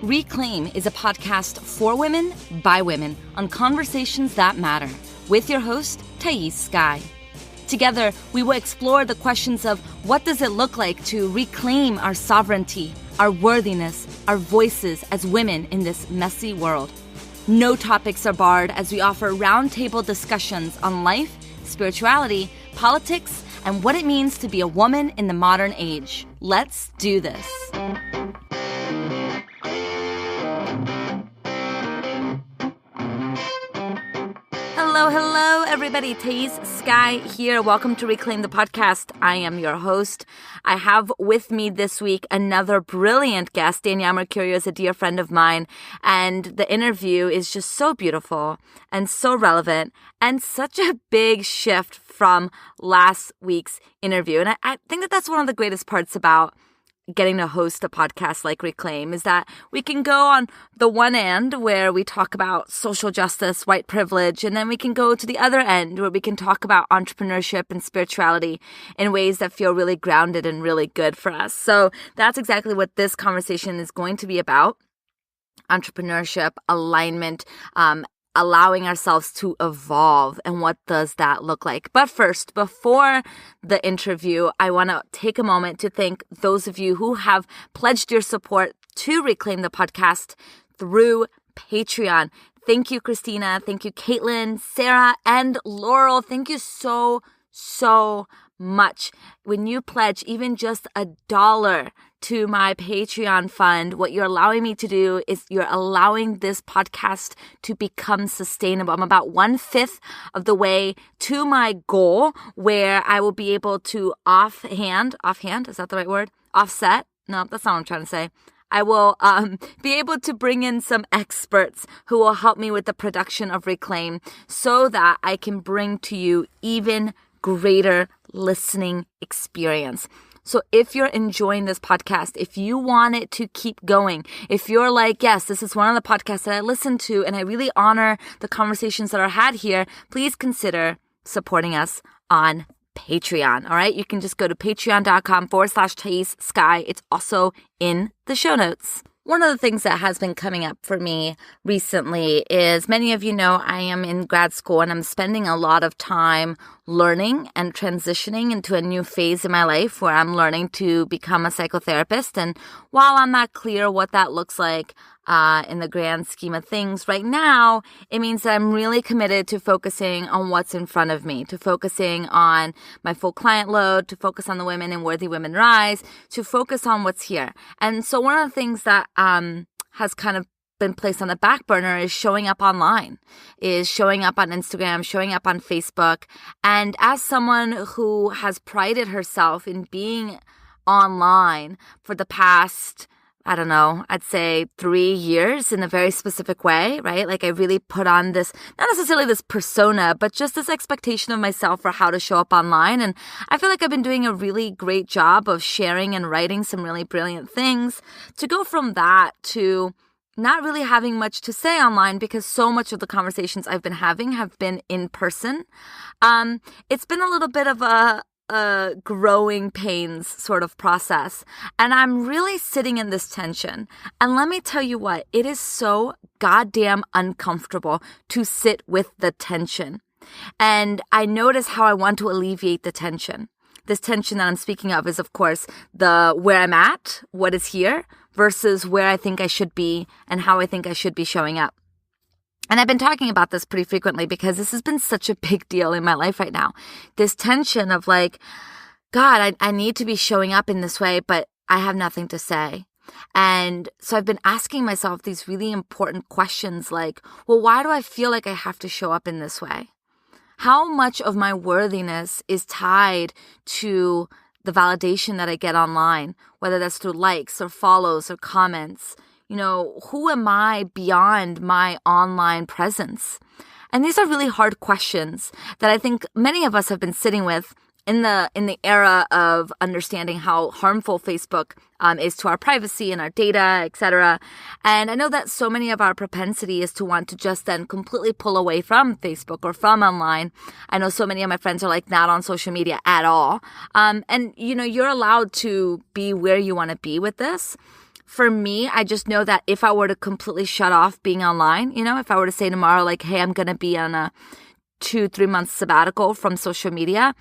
Reclaim is a podcast for women, by women, on conversations that matter, with your host, Thais Sky. Together, we will explore the questions of what does it look like to reclaim our sovereignty, our worthiness, our voices as women in this messy world. No topics are barred as we offer roundtable discussions on life, spirituality, politics, and what it means to be a woman in the modern age. Let's do this. Hello, everybody. Thais Sky here. Welcome to Reclaim the Podcast. I am your host. I have with me this week another brilliant guest. Danielle Mercurio is a dear friend of mine, and the interview is just so beautiful and so relevant and such a big shift from last week's interview. And I think that that's one of the greatest parts about getting to host a podcast like Reclaim is that we can go on the one end where we talk about social justice, white privilege, and then we can go to the other end where we can talk about entrepreneurship and spirituality in ways that feel really grounded and really good for us. So that's exactly what this conversation is going to be about. Entrepreneurship, alignment, allowing ourselves to evolve, and what does that look like? But first, before the interview, I want to take a moment to thank those of you who have pledged your support to Reclaim the Podcast through Patreon. Thank you, Christina. Thank you, Caitlin, Sarah, and Laurel. Thank you so much. When you pledge even just $1 to my Patreon fund, what you're allowing me to do is you're allowing this podcast to become sustainable. I'm about 1/5 of the way to my goal where I will be able to offhand, is that the right word? Offset? No, that's not what I'm trying to say. I will be able to bring in some experts who will help me with the production of Reclaim so that I can bring to you even greater listening experience. So if you're enjoying this podcast, if you want it to keep going, if you're like, yes, this is one of the podcasts that I listen to and I really honor the conversations that are had here, please consider supporting us on Patreon. All right. You can just go to patreon.com/Thais Sky. It's also in the show notes. One of the things that has been coming up for me recently is, many of you know, I am in grad school and I'm spending a lot of time learning and transitioning into a new phase in my life where I'm learning to become a psychotherapist. And while I'm not clear what that looks like in the grand scheme of things right now, it means that I'm really committed to focusing on what's in front of me, to focusing on my full client load, to focus on the women in Worthy Women Rise, to focus on what's here. And so one of the things that has kind of been placed on the back burner is showing up online, is showing up on Instagram, showing up on Facebook. And as someone who has prided herself in being online for the past, I don't know, I'd say 3 years in a very specific way, right? Like I really put on this, not necessarily this persona, but just this expectation of myself for how to show up online. And I feel like I've been doing a really great job of sharing and writing some really brilliant things. To go from that to not really having much to say online because so much of the conversations I've been having have been in person. It's been a little bit of a growing pains sort of process. And I'm really sitting in this tension. And let me tell you what, it is so goddamn uncomfortable to sit with the tension. And I notice how I want to alleviate the tension. This tension that I'm speaking of is, of course, the where I'm at, what is here, versus where I think I should be and how I think I should be showing up. And I've been talking about this pretty frequently because this has been such a big deal in my life right now. This tension of like, God, I need to be showing up in this way, but I have nothing to say. And so I've been asking myself these really important questions like, well, why do I feel like I have to show up in this way? How much of my worthiness is tied to the validation that I get online, whether that's through likes or follows or comments? You know, who am I beyond my online presence? And these are really hard questions that I think many of us have been sitting with in the era of understanding how harmful Facebook is to our privacy and our data, etc. And I know that so many of our propensity is to want to just then completely pull away from Facebook or from online. I know so many of my friends are like not on social media at all. And you know, you're allowed to be where you want to be with this. For me, I just know that if I were to completely shut off being online, if I were to say tomorrow, like, hey, I'm going to be on a 2-3 month sabbatical from social media,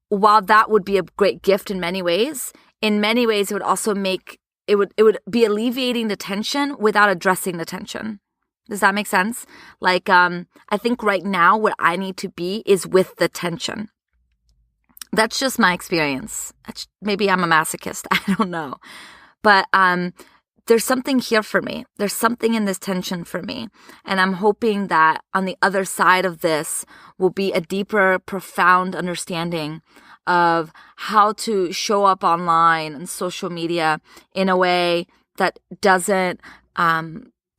while that would be a great gift in many ways it would also it would be alleviating the tension without addressing the tension. Does that make sense? Like, I think right now where I need to be is with the tension. That's just my experience. Maybe I'm a masochist. I don't know. But there's something here for me. There's something in this tension for me. And I'm hoping that on the other side of this will be a deeper, profound understanding of how to show up online and social media in a way that doesn't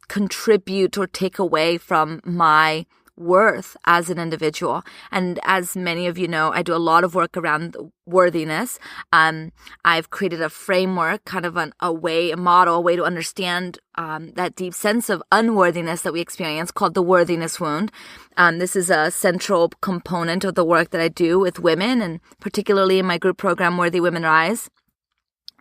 contribute or take away from my worth as an individual. And as many of you know, I do a lot of work around worthiness. I've created a framework, kind of a model, a way to understand that deep sense of unworthiness that we experience called the worthiness wound. This is a central component of the work that I do with women, and particularly in my group program, Worthy Women Rise.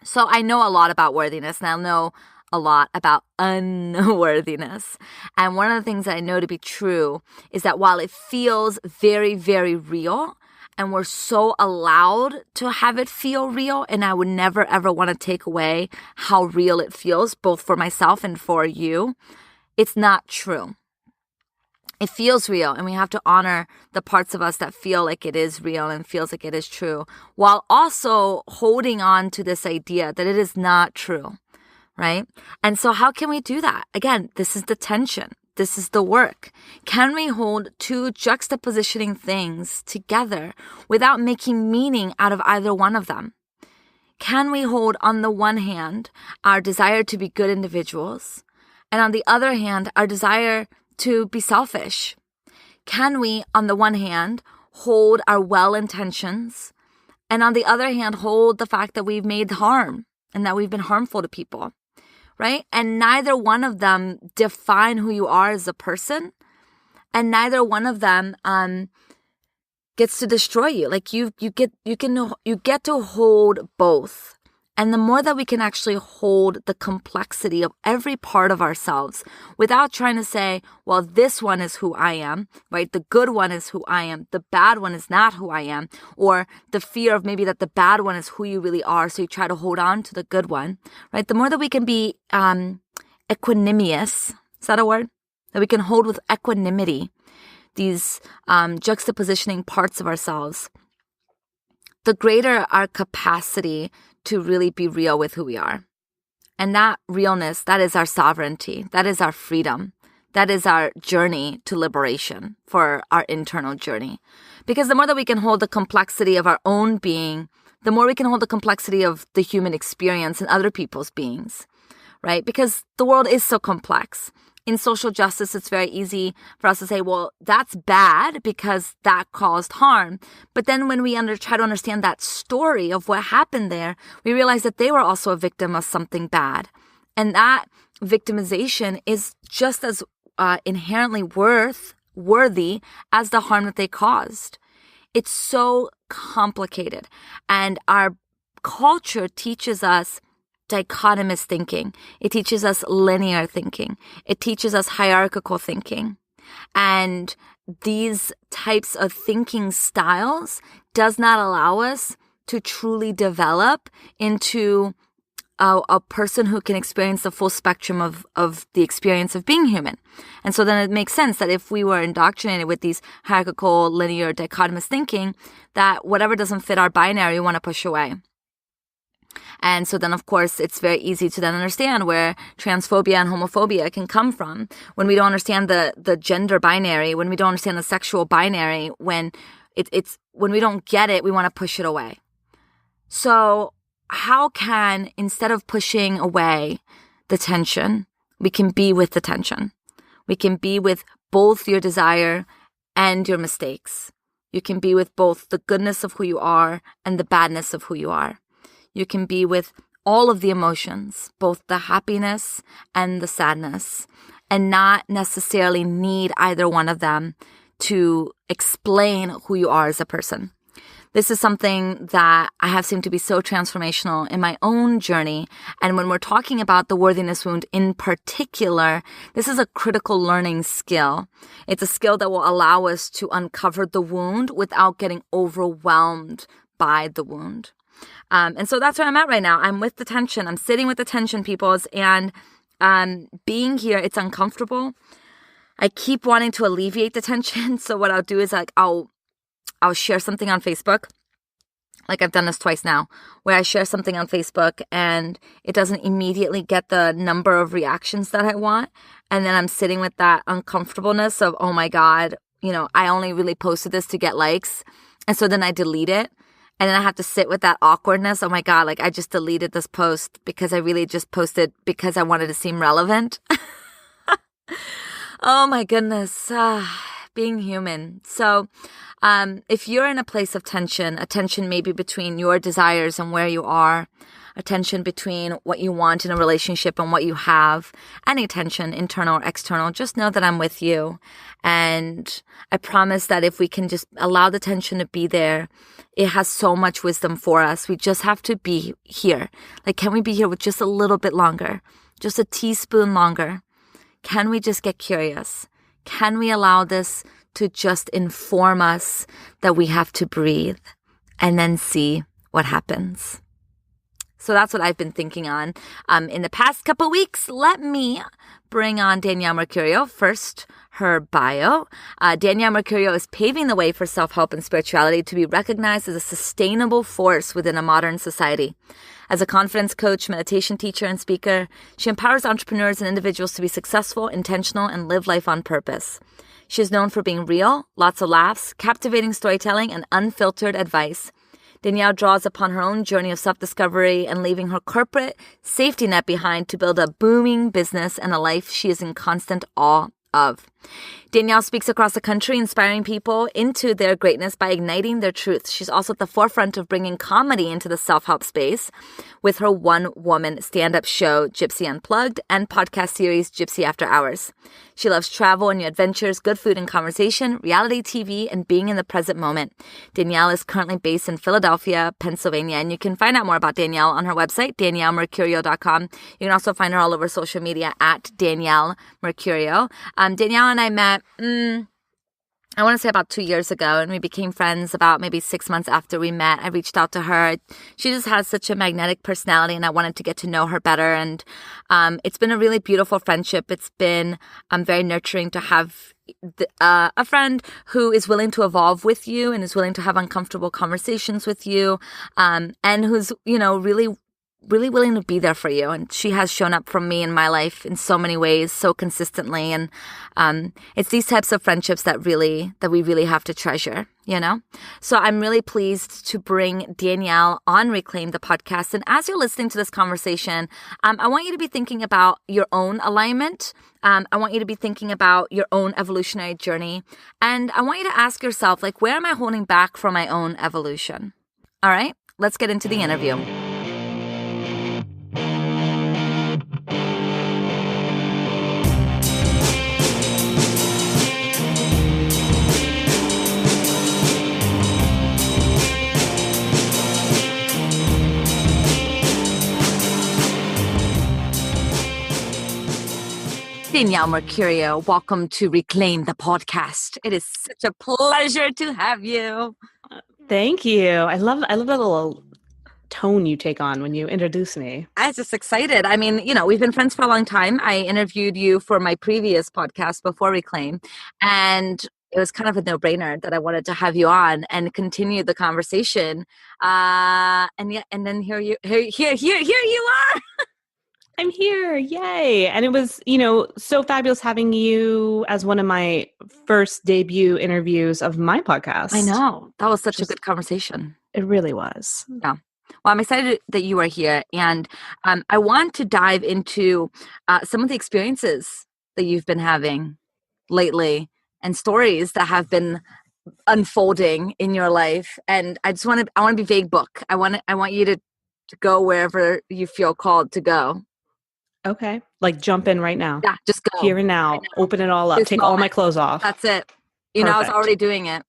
So I know a lot about worthiness, and I know a lot about unworthiness. And one of the things that I know to be true is that while it feels very, very real, and we're so allowed to have it feel real, and I would never, ever want to take away how real it feels, both for myself and for you, it's not true. It feels real, and we have to honor the parts of us that feel like it is real and feels like it is true, while also holding on to this idea that it is not true. Right? And so how can we do that? Again, this is the tension. This is the work. Can we hold two juxtapositioning things together without making meaning out of either one of them? Can we hold, on the one hand, our desire to be good individuals, and on the other hand, our desire to be selfish? Can we, on the one hand, hold our well intentions, and on the other hand, hold the fact that we've made harm and that we've been harmful to people? Right? And neither one of them define who you are as a person, and neither one of them gets to destroy you. Like you get to hold both. And the more that we can actually hold the complexity of every part of ourselves without trying to say, well, this one is who I am, right? The good one is who I am. The bad one is not who I am. Or the fear of maybe that the bad one is who you really are, so you try to hold on to the good one, right? The more that we can be equanimous, is that a word? That we can hold with equanimity these juxtapositioning parts of ourselves, the greater our capacity to really be real with who we are. And that realness, that is our sovereignty. That is our freedom. That is our journey to liberation, for our internal journey. Because the more that we can hold the complexity of our own being, the more we can hold the complexity of the human experience and other people's beings, right? Because the world is so complex. In social justice, it's very easy for us to say, well, that's bad because that caused harm. But then when we try to understand that story of what happened there, we realize that they were also a victim of something bad. And that victimization is just as inherently worthy as the harm that they caused. It's so complicated. And our culture teaches us dichotomous thinking. It teaches us linear thinking. It teaches us hierarchical thinking. And these types of thinking styles does not allow us to truly develop into a person who can experience the full spectrum of the experience of being human. And so then it makes sense that if we were indoctrinated with these hierarchical, linear, dichotomous thinking, that whatever doesn't fit our binary, we want to push away. And so then, of course, it's very easy to then understand where transphobia and homophobia can come from when we don't understand the gender binary, when we don't understand the sexual binary, when when we don't get it, we want to push it away. So how can, instead of pushing away the tension, we can be with the tension? We can be with both your desire and your mistakes. You can be with both the goodness of who you are and the badness of who you are. You can be with all of the emotions, both the happiness and the sadness, and not necessarily need either one of them to explain who you are as a person. This is something that I have seemed to be so transformational in my own journey. And when we're talking about the worthiness wound in particular, this is a critical learning skill. It's a skill that will allow us to uncover the wound without getting overwhelmed by the wound. And so that's where I'm at right now. I'm with the tension. I'm sitting with the tension, peoples. And being here, it's uncomfortable. I keep wanting to alleviate the tension. So what I'll do is I'll share something on Facebook. Like I've done this twice now, where I share something on Facebook and it doesn't immediately get the number of reactions that I want. And then I'm sitting with that uncomfortableness of, oh my God, I only really posted this to get likes. And so then I delete it. And then I have to sit with that awkwardness. Oh my God, like I just deleted this post because I really just posted because I wanted to seem relevant. Oh my goodness. Being human. So if you're in a place of tension, a tension maybe between your desires and where you are, a tension between what you want in a relationship and what you have, any tension, internal or external, just know that I'm with you. And I promise that if we can just allow the tension to be there, it has so much wisdom for us. We just have to be here. Like, can we be here with just a little bit longer? Just a teaspoon longer? Can we just get curious? Can we allow this to just inform us that we have to breathe and then see what happens? So that's what I've been thinking on. In the past couple weeks, let me bring on Danielle Mercurio. First, her bio. Danielle Mercurio is paving the way for self-help and spirituality to be recognized as a sustainable force within a modern society. As a confidence coach, meditation teacher, and speaker, she empowers entrepreneurs and individuals to be successful, intentional, and live life on purpose. She is known for being real, lots of laughs, captivating storytelling, and unfiltered advice. Danielle draws upon her own journey of self-discovery and leaving her corporate safety net behind to build a booming business and a life she is in constant awe of. Danielle speaks across the country, inspiring people into their greatness by igniting their truth. She's also at the forefront of bringing comedy into the self-help space with her one-woman stand-up show, Gypsy Unplugged, and podcast series, Gypsy After Hours. She loves travel and new adventures, good food and conversation, reality TV, and being in the present moment. Danielle is currently based in Philadelphia, Pennsylvania, and you can find out more about Danielle on her website, daniellemercurio.com. You can also find her all over social media at Danielle Mercurio. Danielle and I met I want to say about 2 years ago, and we became friends about maybe 6 months after we met. I reached out to her. She just has such a magnetic personality, and I wanted to get to know her better. And it's been a really beautiful friendship. It's been very nurturing to have a friend who is willing to evolve with you and is willing to have uncomfortable conversations with you, and who's, really willing to be there for you. And she has shown up for me in my life in so many ways, so consistently. And it's these types of friendships that we really have to treasure, So I'm really pleased to bring Danielle on Reclaim the podcast. And as you're listening to this conversation, I want you to be thinking about your own alignment. I want you to be thinking about your own evolutionary journey. And I want you to ask yourself, where am I holding back from my own evolution? All right, let's get into the interview. Danielle Mercurio, welcome to Reclaim the podcast. It is such a pleasure to have you. Thank you. I love that little tone you take on when you introduce me. I was just excited. I mean, we've been friends for a long time. I interviewed you for my previous podcast before Reclaim, and it was kind of a no-brainer that I wanted to have you on and continue the conversation. And then here you are. I'm here. Yay. And it was, so fabulous having you as one of my first debut interviews of my podcast. I know. That was such a good conversation. It really was. Yeah. Well, I'm excited that you are here. And I want to dive into some of the experiences that you've been having lately and stories that have been unfolding in your life. And I want to be vague book. I want you to go wherever you feel called to go. Okay. Jump in right now. Yeah, just go. Here and now. Open it all up. Take all my clothes off. That's it. You know, I was Perfect. already doing it.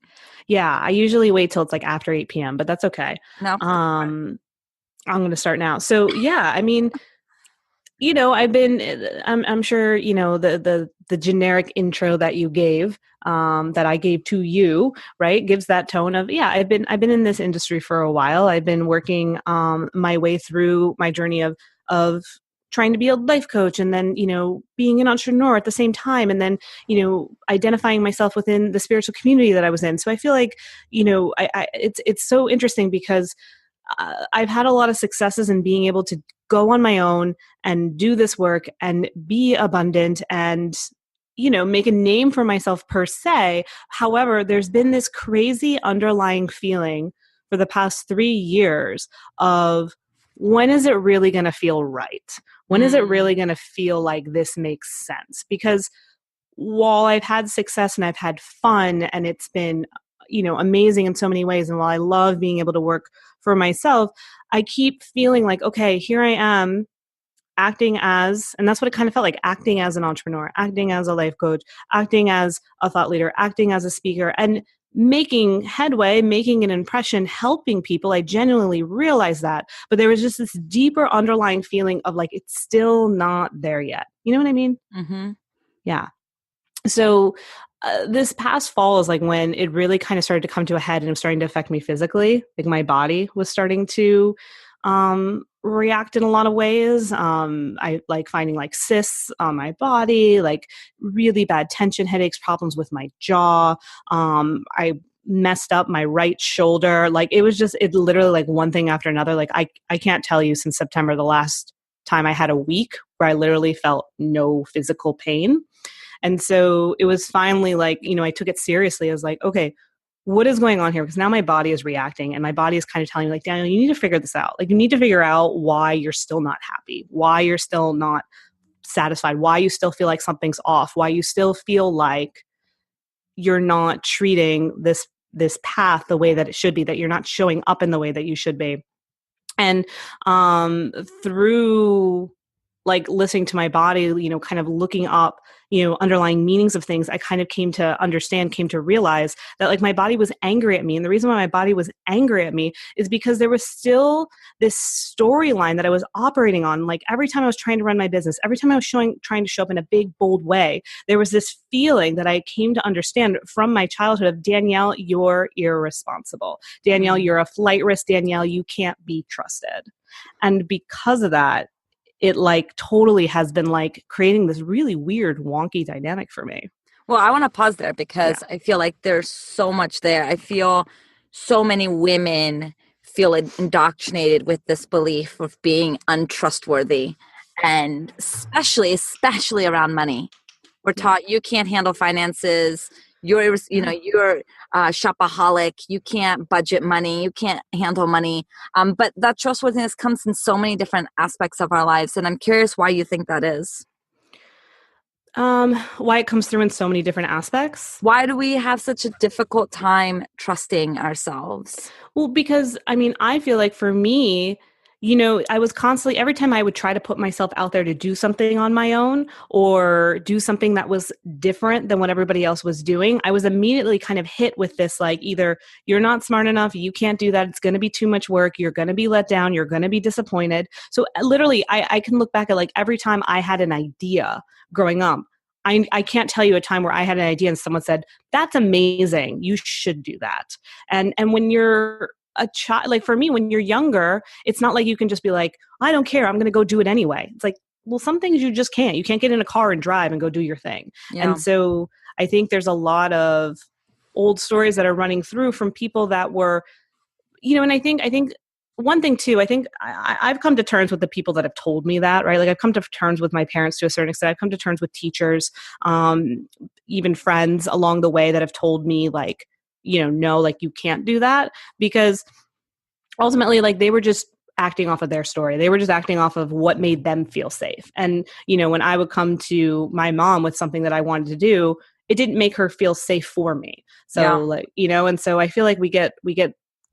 Yeah, I usually wait till it's like after 8 p.m., but that's okay. No. I'm going to start now. So yeah, I mean, I'm sure, the generic intro that you gave, that I gave to you, right, gives that tone of, yeah, I've been in this industry for a while. I've been working, my way through my journey of trying to be a life coach, and then, being an entrepreneur at the same time. And then, identifying myself within the spiritual community that I was in. So I feel like, it's so interesting because I've had a lot of successes in being able to go on my own and do this work and be abundant and, make a name for myself per se. However, there's been this crazy underlying feeling for the past 3 years of, when is it really going to feel right? When is it really going to feel like this makes sense? Because while I've had success and I've had fun and it's been, amazing in so many ways, and while I love being able to work for myself, I keep feeling like, okay, here I am acting as, and that's what it kind of felt like, acting as an entrepreneur, acting as a life coach, acting as a thought leader, acting as a speaker, and making headway, making an impression, helping people. I genuinely realized that. But there was just this deeper underlying feeling of like, it's still not there yet. You know what I mean? Mm-hmm. Yeah. So this past fall is like when it really kind of started to come to a head and it was starting to affect me physically. Like my body was starting to react in a lot of ways. I like finding like cysts on my body, like really bad tension headaches, problems with my jaw. I messed up my right shoulder. Like it literally like one thing after another. Like I can't tell you since September, the last time I had a week where I literally felt no physical pain. And so it was finally like, I took it seriously. I was like, okay, what is going on here? Because now my body is reacting and my body is kind of telling me like, Daniel, you need to figure this out. Like you need to figure out why you're still not happy, why you're still not satisfied, why you still feel like something's off, why you still feel like you're not treating this path the way that it should be, that you're not showing up in the way that you should be. And through like listening to my body, kind of looking up, underlying meanings of things, I kind of came to realize that like my body was angry at me. And the reason why my body was angry at me is because there was still this storyline that I was operating on. Like every time I was trying to run my business, every time I was trying to show up in a big, bold way, there was this feeling that I came to understand from my childhood of, Danielle, you're irresponsible. Danielle, you're a flight risk. Danielle, you can't be trusted. And because of that, it like totally has been like creating this really weird, wonky dynamic for me. Well, I want to pause there Yeah. because I feel like there's so much there. I feel so many women feel indoctrinated with this belief of being untrustworthy, and especially around money. We're taught you can't handle finances. You're a shopaholic. You can't budget money. You can't handle money. But that trustworthiness comes in so many different aspects of our lives, and I'm curious why you think that is. Why it comes through in so many different aspects. Why do we have such a difficult time trusting ourselves? Well, because I mean, I feel like for me, I was constantly, every time I would try to put myself out there to do something on my own or do something that was different than what everybody else was doing, I was immediately kind of hit with this, like, either you're not smart enough, you can't do that, it's going to be too much work, you're going to be let down, you're going to be disappointed. So literally, I can look back at like every time I had an idea growing up, I can't tell you a time where I had an idea and someone said, that's amazing, you should do that. And when you're a child, like for me, when you're younger, it's not like you can just be like, I don't care, I'm going to go do it anyway. It's like, well, some things you just can't. You can't get in a car and drive and go do your thing. Yeah. And so I think there's a lot of old stories that are running through from people that were, and I think one thing too, I think I've come to terms with the people that have told me that, right? Like I've come to terms with my parents to a certain extent. I've come to terms with teachers, even friends along the way that have told me like, no, like you can't do that, because ultimately like they were just acting off of their story. They were just acting off of what made them feel safe. And, when I would come to my mom with something that I wanted to do, it didn't make her feel safe for me. So and so I feel like we get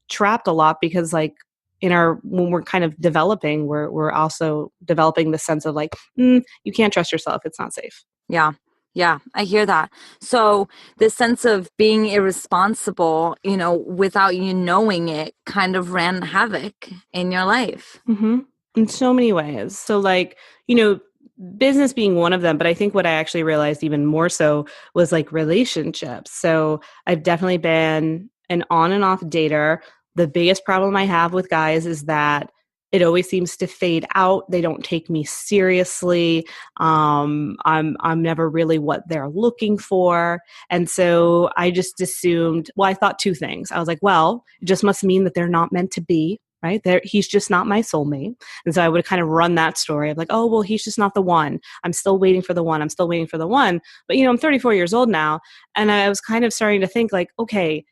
trapped a lot because like when we're kind of developing, we're also developing the sense of like, you can't trust yourself. It's not safe. Yeah. Yeah, I hear that. So the sense of being irresponsible, without you knowing it, kind of ran havoc in your life. Mm-hmm. In so many ways. So, like, business being one of them, but I think what I actually realized even more so was like relationships. So, I've definitely been an on and off dater. The biggest problem I have with guys is that it always seems to fade out. They don't take me seriously. I'm never really what they're looking for. And so I just assumed, well, I thought two things. I was like, well, it just must mean that they're not meant to be, right? He's just not my soulmate. And so I would kind of run that story of like, oh, well, he's just not the one. I'm still waiting for the one. I'm still waiting for the one. But, I'm 34 years old now. And I was kind of starting to think like, okay,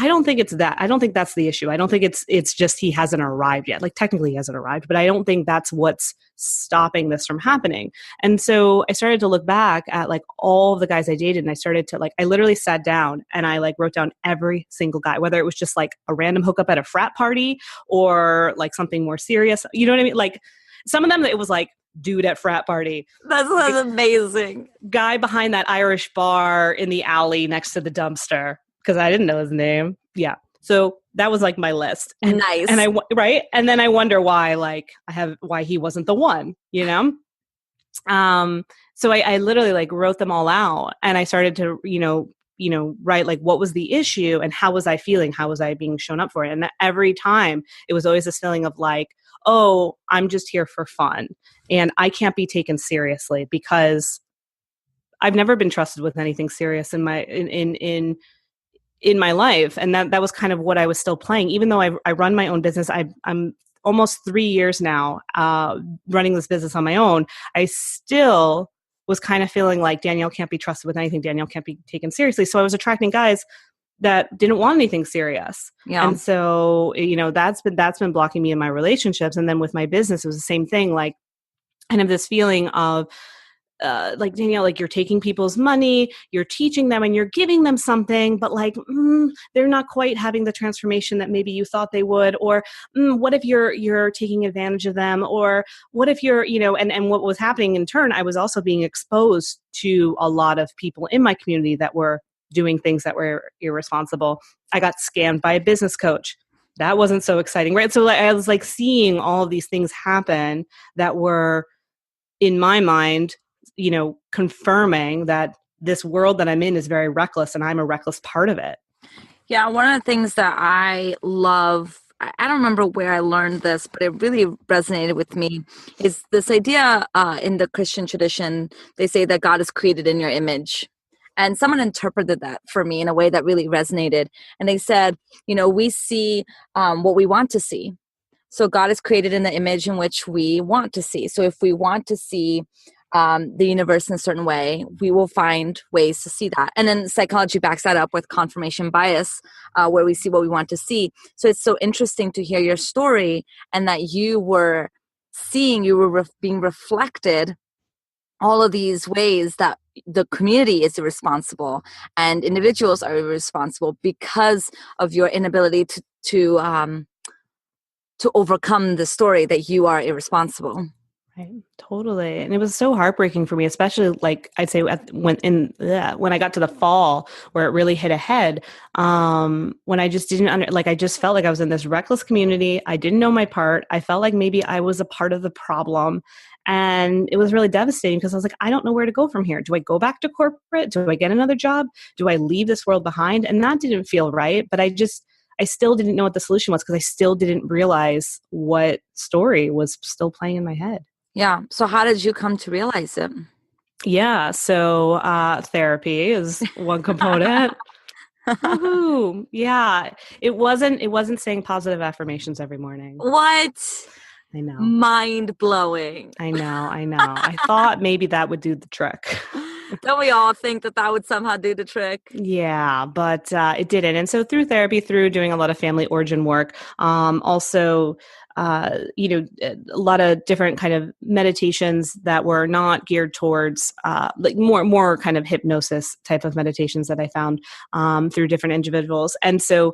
I don't think it's that. I don't think that's the issue. I don't think it's just he hasn't arrived yet. Like technically he hasn't arrived, but I don't think that's what's stopping this from happening. And so I started to look back at like all the guys I dated, and I started to like, I literally sat down and I like wrote down every single guy, whether it was just like a random hookup at a frat party or like something more serious. You know what I mean? Like some of them, it was like dude at frat party. That's amazing. Guy behind that Irish bar in the alley next to the dumpster. Because I didn't know his name. Yeah. So that was like my list. And, nice. And right. And then I wonder why, why he wasn't the one, So I literally like wrote them all out, and I started to, write like what was the issue and how was I feeling? How was I being shown up for it? And every time it was always this feeling of like, oh, I'm just here for fun and I can't be taken seriously because I've never been trusted with anything serious in my life. And that was kind of what I was still playing, even though I run my own business. I'm almost 3 years now running this business on my own. I still was kind of feeling like Danielle can't be trusted with anything. Danielle can't be taken seriously. So I was attracting guys that didn't want anything serious. Yeah. And so, that's been blocking me in my relationships. And then with my business, it was the same thing, like kind of this feeling of, like Danielle, like you're taking people's money, you're teaching them and you're giving them something, but like, they're not quite having the transformation that maybe you thought they would. Or what if you're taking advantage of them? Or what if you're, and what was happening in turn, I was also being exposed to a lot of people in my community that were doing things that were irresponsible. I got scammed by a business coach. That wasn't so exciting, right? So I was like seeing all of these things happen that were in my mind, confirming that this world that I'm in is very reckless and I'm a reckless part of it. Yeah. One of the things that I love, I don't remember where I learned this, but it really resonated with me, is this idea in the Christian tradition. They say that God is created in your image. And someone interpreted that for me in a way that really resonated. And they said, we see what we want to see. So God is created in the image in which we want to see. So if we want to see the universe in a certain way, we will find ways to see that. And then psychology backs that up with confirmation bias, where we see what we want to see. So it's so interesting to hear your story, and that you were being reflected all of these ways that the community is irresponsible and individuals are irresponsible because of your inability to overcome the story that you are irresponsible. Right. Totally. And it was so heartbreaking for me, especially like I'd say when I got to the fall where it really hit ahead, when I just didn't I just felt like I was in this reckless community. I didn't know my part. I felt like maybe I was a part of the problem. And it was really devastating because I was like, I don't know where to go from here. Do I go back to corporate? Do I get another job? Do I leave this world behind? And that didn't feel right. But I still didn't know what the solution was because I still didn't realize what story was still playing in my head. Yeah. So how did you come to realize it? Yeah. So therapy is one component. Woohoo. Yeah. It wasn't saying positive affirmations every morning. What? I know. Mind blowing. I know. I thought maybe that would do the trick. Don't we all think that would somehow do the trick? Yeah, but it didn't. And so through therapy, through doing a lot of family origin work, also, a lot of different kind of meditations that were not geared towards like more kind of hypnosis type of meditations that I found through different individuals. And so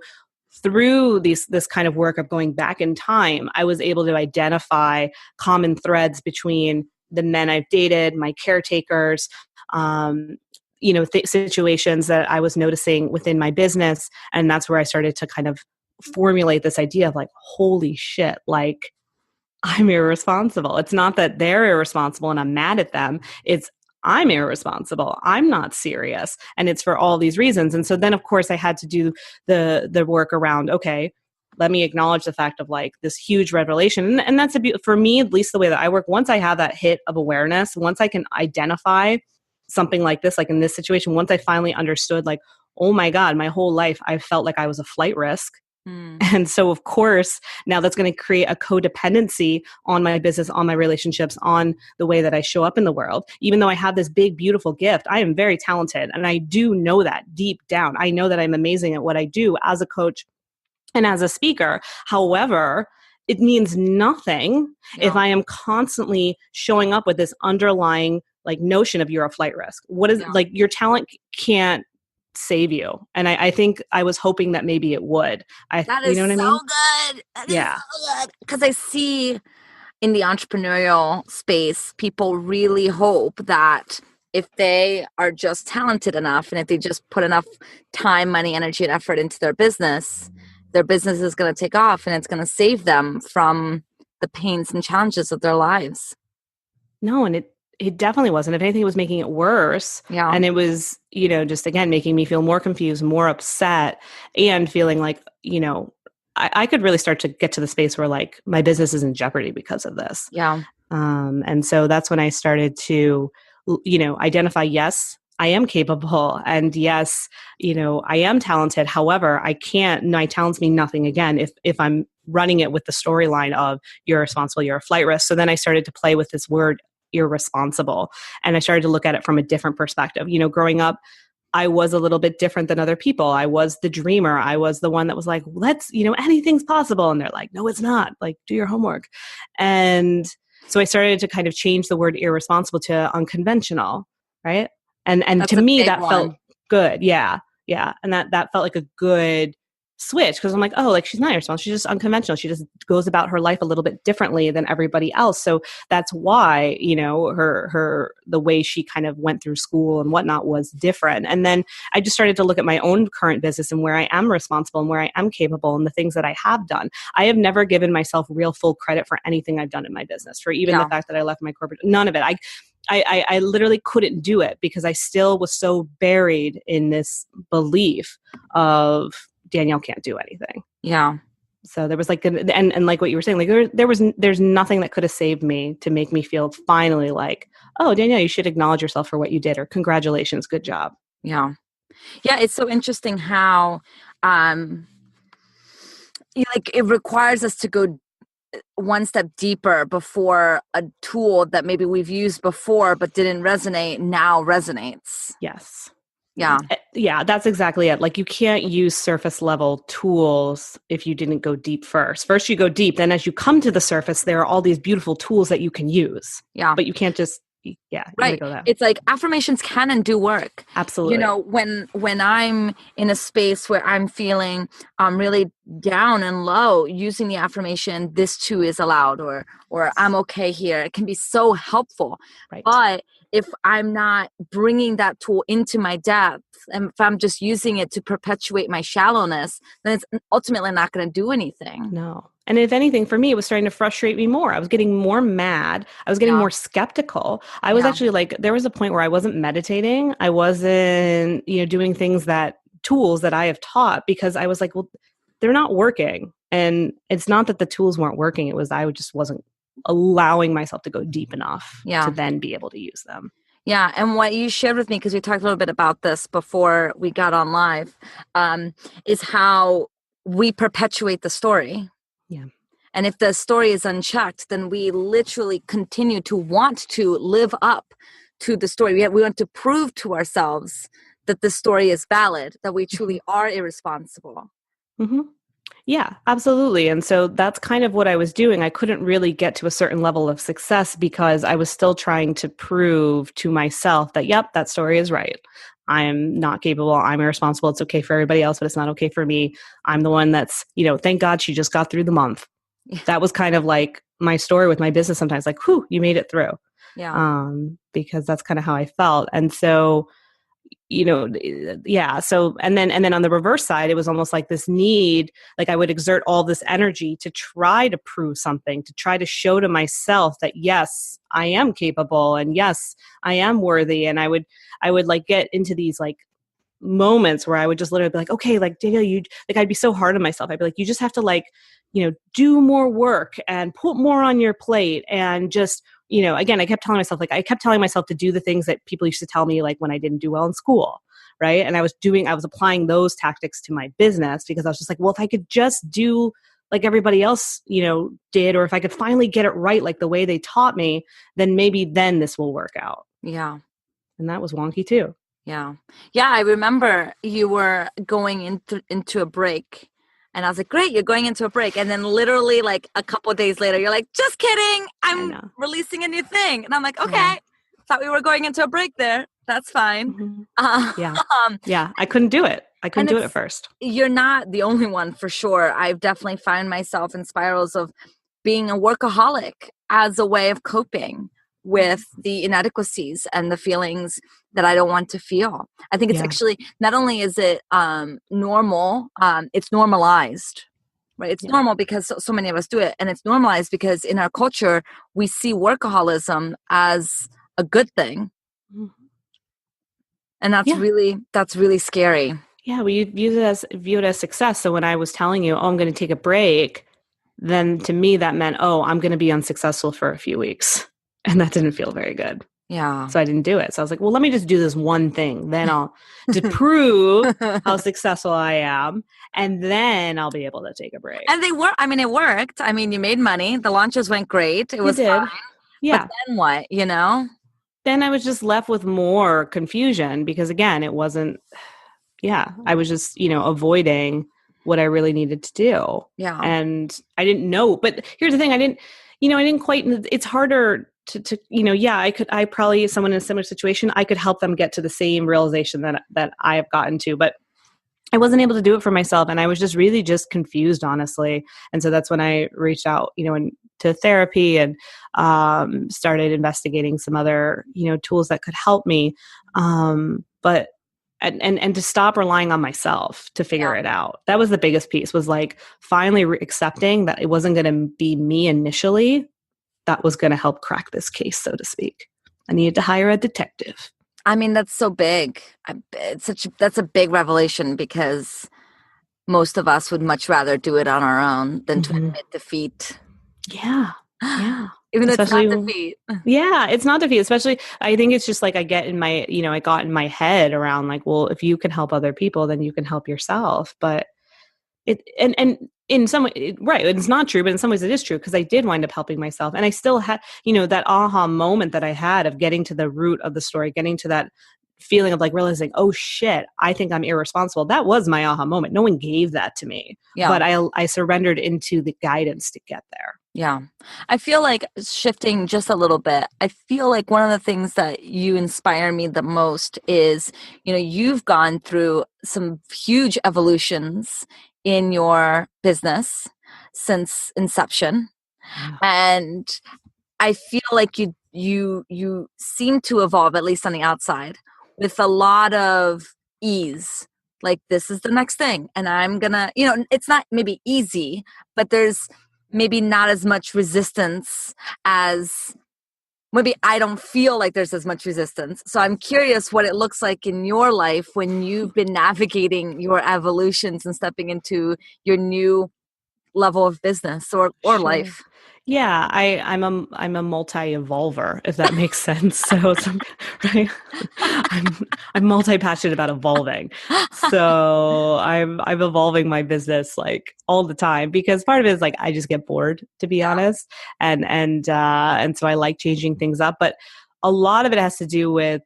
through this kind of work of going back in time, I was able to identify common threads between the men I've dated, my caretakers, situations that I was noticing within my business. And that's where I started to kind of formulate this idea of like, holy shit, like I'm irresponsible. It's not that they're irresponsible and I'm mad at them. It's I'm irresponsible. I'm not serious. And it's for all these reasons. And so then, of course, I had to do the work around, okay, let me acknowledge the fact of like this huge revelation. And that's for me, at least the way that I work, once I have that hit of awareness, once I can identify something like this, like in this situation, once I finally understood like, oh my God, my whole life, I felt like I was a flight risk. And so, of course, now that's going to create a codependency on my business, on my relationships, on the way that I show up in the world. Even though I have this big, beautiful gift, I am very talented. And I do know that deep down. I know that I'm amazing at what I do as a coach and as a speaker. However, it means nothing if I am constantly showing up with this underlying like notion of you're a flight risk. What is like your talent can't save you. And I think I was hoping that maybe it would. That is so good. That is so good. Because I see in the entrepreneurial space, people really hope that if they are just talented enough and if they just put enough time, money, energy, and effort into their business is going to take off and it's going to save them from the pains and challenges of their lives. No, and it definitely wasn't. If anything, it was making it worse. Yeah. And it was, just again, making me feel more confused, more upset, and feeling like, I could really start to get to the space where like my business is in jeopardy because of this. Yeah. And so that's when I started to, identify, yes, I am capable. And yes, I am talented. However, my talents mean nothing again if I'm running it with the storyline of you're responsible, you're a flight risk. So then I started to play with this word irresponsible. And I started to look at it from a different perspective. Growing up, I was a little bit different than other people. I was the dreamer. I was the one that was like, let's, anything's possible. And they're like, no, it's not. Like, do your homework. And so I started to kind of change the word irresponsible to unconventional, right? And That's to me, that one. felt good. Yeah. Yeah. And that felt like a good switch because I'm like, oh, like she's not irresponsible. She's just unconventional. She just goes about her life a little bit differently than everybody else. So that's why, the way she kind of went through school and whatnot was different. And then I just started to look at my own current business and where I am responsible and where I am capable and the things that I have done. I have never given myself real full credit for anything I've done in my business, for even the fact that I left my corporate, none of it. I literally couldn't do it because I still was so buried in this belief of Danielle can't do anything. Yeah. So there was like, and like what you were saying, like there's nothing that could have saved me to make me feel finally like, oh, Danielle, you should acknowledge yourself for what you did, or congratulations, good job. Yeah. Yeah. It's so interesting how, it requires us to go one step deeper before a tool that maybe we've used before but didn't resonate now resonates. Yes. Yeah. Yeah, that's exactly it. Like you can't use surface level tools if you didn't go deep first. First you go deep, then as you come to the surface, there are all these beautiful tools that you can use. Yeah. But you can't just, right. Go that. It's like affirmations can and do work. Absolutely. When I'm in a space where I'm feeling really down and low, using the affirmation, this too is allowed, or I'm okay here. It can be so helpful. Right. But if I'm not bringing that tool into my depth, and if I'm just using it to perpetuate my shallowness, then it's ultimately not going to do anything. No. And if anything, for me, it was starting to frustrate me more. I was getting more mad. I was getting more skeptical. I was actually like, there was a point where I wasn't meditating. I wasn't, doing tools that I have taught, because I was like, well, they're not working. And it's not that the tools weren't working. It was, I just wasn't allowing myself to go deep enough to then be able to use them. Yeah. And what you shared with me, because we talked a little bit about this before we got on live, is how we perpetuate the story. Yeah. And if the story is unchecked, then we literally continue to want to live up to the story. We want to prove to ourselves that the story is valid, that we truly are irresponsible. Mm-hmm. Yeah, absolutely. And so that's kind of what I was doing. I couldn't really get to a certain level of success because I was still trying to prove to myself that, yep, that story is right. I am not capable. I'm irresponsible. It's okay for everybody else, but it's not okay for me. I'm the one that's, thank God she just got through the month. That was kind of like my story with my business sometimes, like, whew, you made it through. Yeah. because that's kind of how I felt. And so, yeah. So, and then on the reverse side, it was almost like this need, like I would exert all this energy to try to prove something, to try to show to myself that, yes, I am capable, and yes, I am worthy. And I would like get into these like moments where I would just literally be like, okay, like Danielle, you like, I'd be so hard on myself. I'd be like, you just have to like, do more work and put more on your plate, and just, again, I kept telling myself to do the things that people used to tell me, like when I didn't do well in school. Right. And I was applying those tactics to my business, because I was just like, well, if I could just do like everybody else, did, or if I could finally get it right, like the way they taught me, then maybe then this will work out. Yeah. And that was wonky too. Yeah. Yeah. I remember you were going into a break, and I was like, great, you're going into a break. And then literally like a couple of days later, you're like, just kidding, I'm releasing a new thing. And I'm like, okay, thought we were going into a break there. That's fine. Mm-hmm. Yeah. I couldn't do it. I couldn't do it at first. You're not the only one, for sure. I've definitely found myself in spirals of being a workaholic as a way of coping with the inadequacies and the feelings that I don't want to feel. I think it's actually, not only is it normal, it's normalized, right? It's normal because so many of us do it. And it's normalized because in our culture, we see workaholism as a good thing. Mm-hmm. And that's really scary. Yeah, we view it as success. So when I was telling you, I'm going to take a break, then to me that meant, I'm going to be unsuccessful for a few weeks. And that didn't feel very good. Yeah. So I didn't do it. So I was like, well, let me just do this one thing. Then to prove how successful I am. And then I'll be able to take a break. And it worked. I mean, you made money. The launches went great. It was fine. Yeah. But then what, Then I was just left with more confusion, because again, it wasn't, I was just, avoiding what I really needed to do. Yeah. And I didn't know, but here's the thing. I didn't quite, it's harder to I probably, someone in a similar situation, I could help them get to the same realization that I have gotten to, but I wasn't able to do it for myself. And I was just really just confused, honestly. And so that's when I reached out, to therapy, and started investigating some other, tools that could help me. But to stop relying on myself to figure it out. That was the biggest piece, was like finally accepting that it wasn't going to be me initially that was going to help crack this case, so to speak. I needed to hire a detective. I mean, that's so big. That's a big revelation, because most of us would much rather do it on our own than to admit defeat. Yeah. Yeah. Even though it's not defeat. Yeah, it's not defeat. Especially, I think it's just like I got in my head around like, well, if you can help other people, then you can help yourself. But and in some way, right, it's not true, but in some ways it is true, because I did wind up helping myself. And I still had, that aha moment that I had of getting to the root of the story, getting to that feeling of like realizing, oh shit, I think I'm irresponsible. That was my aha moment. No one gave that to me, but I surrendered into the guidance to get there. Yeah. I feel like, shifting just a little bit, I feel like one of the things that you inspire me the most is, you've gone through some huge evolutions in your business since inception. Yeah. And I feel like you seem to evolve, at least on the outside, with a lot of ease. Like, this is the next thing, and I'm gonna, it's not maybe easy, but there's maybe not as much resistance as, maybe I don't feel like there's as much resistance. So I'm curious what it looks like in your life when you've been navigating your evolutions and stepping into your new level of business or life. Yeah, I'm a multi-evolver, if that makes sense. So, right, I'm multi-passionate about evolving. So I'm evolving my business like all the time, because part of it is like I just get bored, to be honest, and so I like changing things up. But a lot of it has to do with,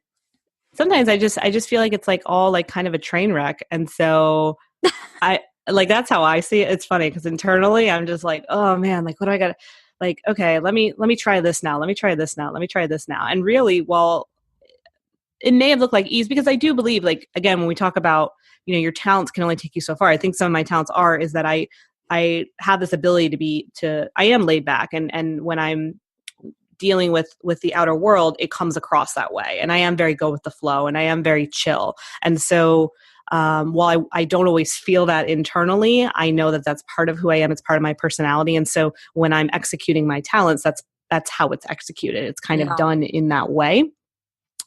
sometimes I just feel like it's like all like kind of a train wreck, and so that's how I see it. It's funny because internally I'm just like, oh man, like what do I got? Like, okay, let me try this now. Let me try this now. Let me try this now. And really, well, it may have looked like ease, because I do believe, like, again, when we talk about, your talents can only take you so far. I think some of my talents is that I have this ability I am laid back. And when I'm dealing with the outer world, it comes across that way. And I am very go with the flow, and I am very chill. And so while I don't always feel that internally, I know that that's part of who I am. It's part of my personality. And so when I'm executing my talents, that's how it's executed. It's kind of done in that way.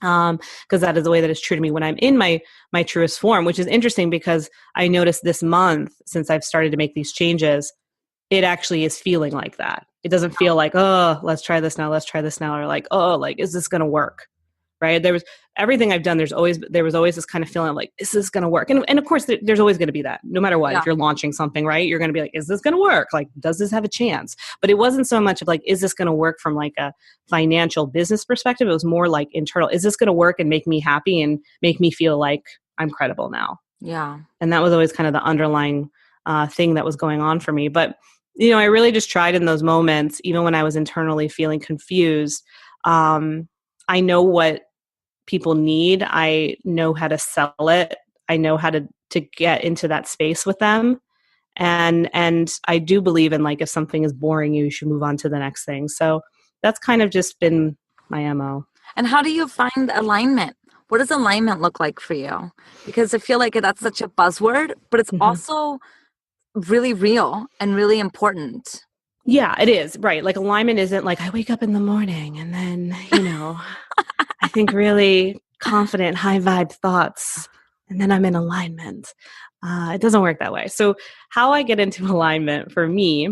Because that is the way that is true to me when I'm in my truest form, which is interesting because I noticed this month, since I've started to make these changes, it actually is feeling like that. It doesn't feel like, oh, let's try this now, or like, oh, like, is this going to work? Right? There was everything I've done. There was always this kind of feeling of like, is this going to work? And of course, there's always going to be that, no matter what. If you're launching something, right, you're going to be like, is this going to work? Like, does this have a chance? But it wasn't so much of like, is this going to work from like a financial business perspective? It was more like internal. Is this going to work and make me happy and make me feel like I'm credible now? Yeah. And that was always kind of the underlying thing that was going on for me. But I really just tried in those moments, even when I was internally feeling confused. I know what people need. I know how to sell it. I know how to get into that space with them. And I do believe in like, if something is boring you should move on to the next thing. So that's kind of just been my MO. And how do you find alignment? What does alignment look like for you? Because I feel like that's such a buzzword, but it's also really real and really important. Yeah, it is. Right. Like alignment isn't like I wake up in the morning and then, I think really confident, high vibe thoughts, and then I'm in alignment. It doesn't work that way. So how I get into alignment for me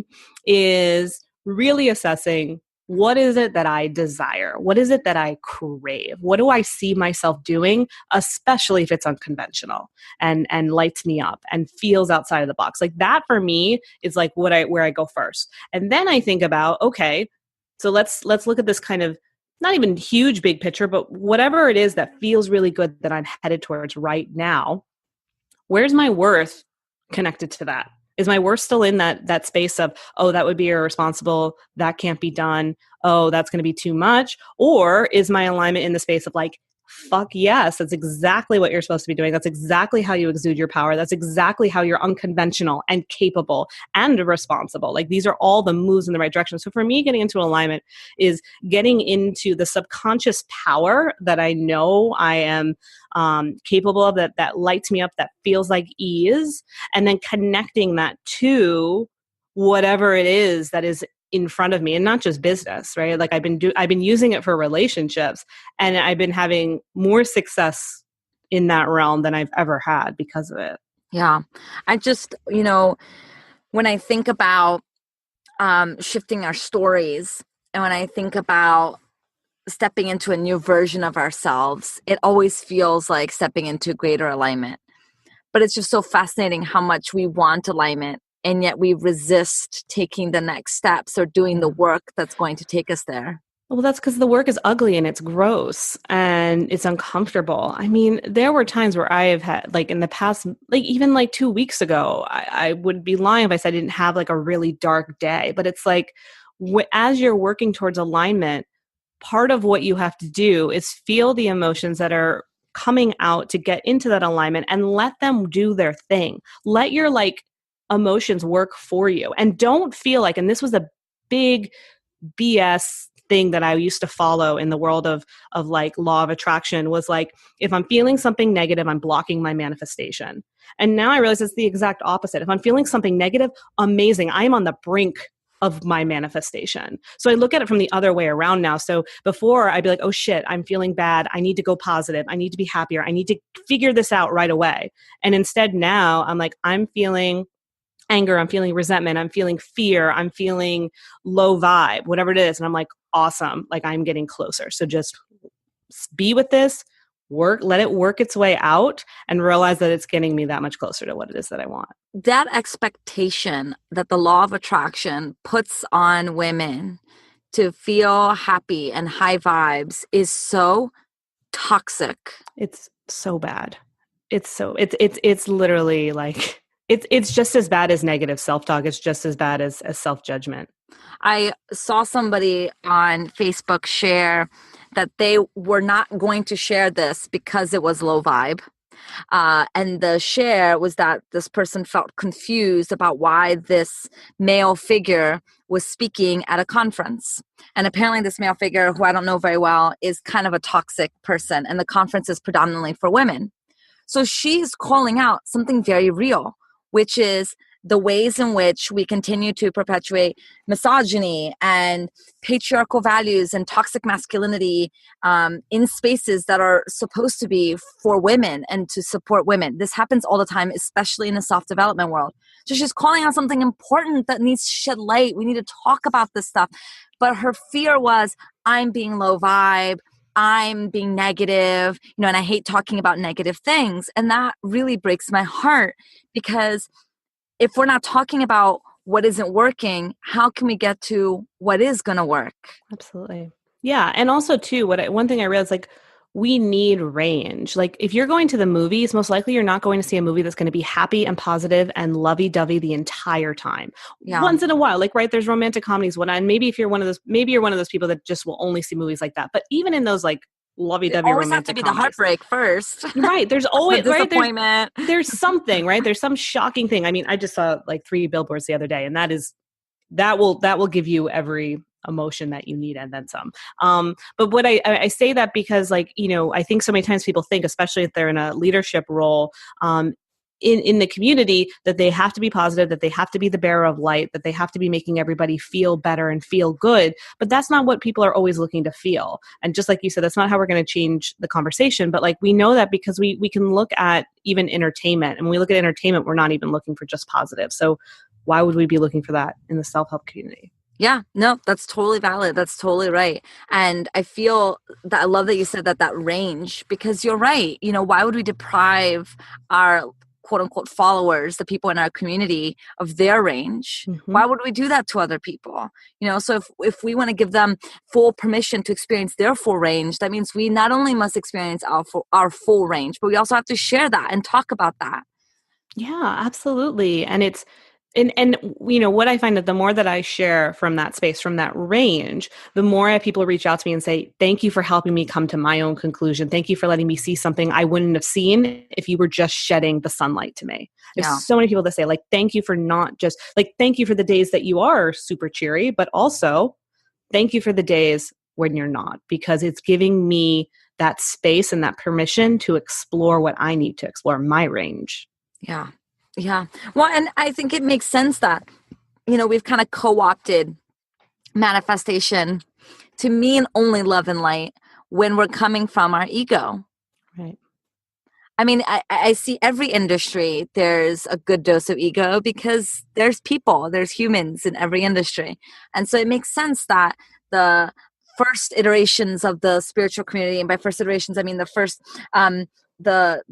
is really assessing, what is it that I desire? What is it that I crave? What do I see myself doing, especially if it's unconventional and lights me up and feels outside of the box? Like that for me is like where I go first. And then I think about, okay, so let's look at this kind of not even huge big picture, but whatever it is that feels really good that I'm headed towards right now. Where's my worth connected to that? Is my worth still in that space of, oh, that would be irresponsible, that can't be done, oh, that's going to be too much? Or is my alignment in the space of like, fuck yes, that's exactly what you're supposed to be doing. That's exactly how you exude your power. That's exactly how you're unconventional and capable and responsible. Like these are all the moves in the right direction. So for me, getting into alignment is getting into the subconscious power that I know I am capable of, that lights me up, that feels like ease, and then connecting that to whatever it is that is in front of me, and not just business, right? Like I've been using it for relationships, and I've been having more success in that realm than I've ever had because of it. Yeah. I just, when I think about shifting our stories, and when I think about stepping into a new version of ourselves, it always feels like stepping into greater alignment. But it's just so fascinating how much we want alignment, and yet we resist taking the next steps or doing the work that's going to take us there. Well, that's because the work is ugly and it's gross and it's uncomfortable. I mean, there were times where I have had, like in the past, like even like 2 weeks ago, I would be lying if I said I didn't have like a really dark day. But it's like, as you're working towards alignment, part of what you have to do is feel the emotions that are coming out to get into that alignment and let them do their thing. Let your like emotions work for you, and don't feel like, and this was a big BS thing that I used to follow in the world of like law of attraction, was like, if I'm feeling something negative, I'm blocking my manifestation. And now I realize it's the exact opposite. If I'm feeling something negative, amazing, I am on the brink of my manifestation. So I look at it from the other way around now. So before I'd be like, oh shit, I'm feeling bad. I need to go positive. I need to be happier. I need to figure this out right away. And instead now I'm like, I'm feeling anger, I'm feeling resentment, I'm feeling fear, I'm feeling low vibe, whatever it is. And I'm like, awesome, like I'm getting closer. So just be with this, let it work its way out, and realize that it's getting me that much closer to what it is that I want. That expectation that the law of attraction puts on women to feel happy and high vibes is so toxic. It's so bad. It's literally like, it's just as bad as negative self-talk. It's just as bad as self-judgment. I saw somebody on Facebook share that they were not going to share this because it was low vibe. And the share was that this person felt confused about why this male figure was speaking at a conference. And apparently this male figure, who I don't know very well, is kind of a toxic person, and the conference is predominantly for women. So she's calling out something very real, which is the ways in which we continue to perpetuate misogyny and patriarchal values and toxic masculinity in spaces that are supposed to be for women and to support women. This happens all the time, especially in the self-development world. So she's calling out something important that needs to shed light. We need to talk about this stuff. But her fear was, I'm being low vibe, I'm being negative, and I hate talking about negative things. And that really breaks my heart, because if we're not talking about what isn't working, how can we get to what is going to work? Absolutely. Yeah. And also too, one thing I realized, like, we need range. Like, if you're going to the movies, most likely you're not going to see a movie that's going to be happy and positive and lovey-dovey the entire time. Yeah. Once in a while, like, right, there's romantic comedies, and maybe if you're one of those people that just will only see movies like that. But even in those, like, lovey-dovey romantic have to be comedies, the heartbreak first. Right. There's always the disappointment. Right, there's something, right? There's some shocking thing. I mean, I just saw like 3 billboards the other day, and that will give you every emotion that you need and then some. But what I say that because, like, I think so many times people think, especially if they're in a leadership role, in the community, that they have to be positive, that they have to be the bearer of light, that they have to be making everybody feel better and feel good. But that's not what people are always looking to feel. And just like you said, that's not how we're going to change the conversation. But like, we know that because we can look at even entertainment. And when we look at entertainment, we're not even looking for just positive. So why would we be looking for that in the self-help community? Yeah, no, that's totally valid. That's totally right. And I feel that I love that you said that range, because you're right. Why would we deprive our quote unquote followers, the people in our community, of their range? Mm-hmm. Why would we do that to other people? So if we want to give them full permission to experience their full range, that means we not only must experience our full range, but we also have to share that and talk about that. Yeah, absolutely. And it's, and what I find that the more that I share from that space, from that range, the more people reach out to me and say, thank you for helping me come to my own conclusion. Thank you for letting me see something I wouldn't have seen if you were just shedding the sunlight to me. There's so many people that say, like, thank you for not just, like, thank you for the days that you are super cheery, but also thank you for the days when you're not, because it's giving me that space and that permission to explore what I need to explore, my range. Yeah. Yeah. Well, and I think it makes sense that, we've kind of co-opted manifestation to mean only love and light when we're coming from our ego. Right. I mean, I see every industry, there's a good dose of ego, because there's humans in every industry. And so it makes sense that the first iterations of the spiritual community, and by first iterations, I mean the first, the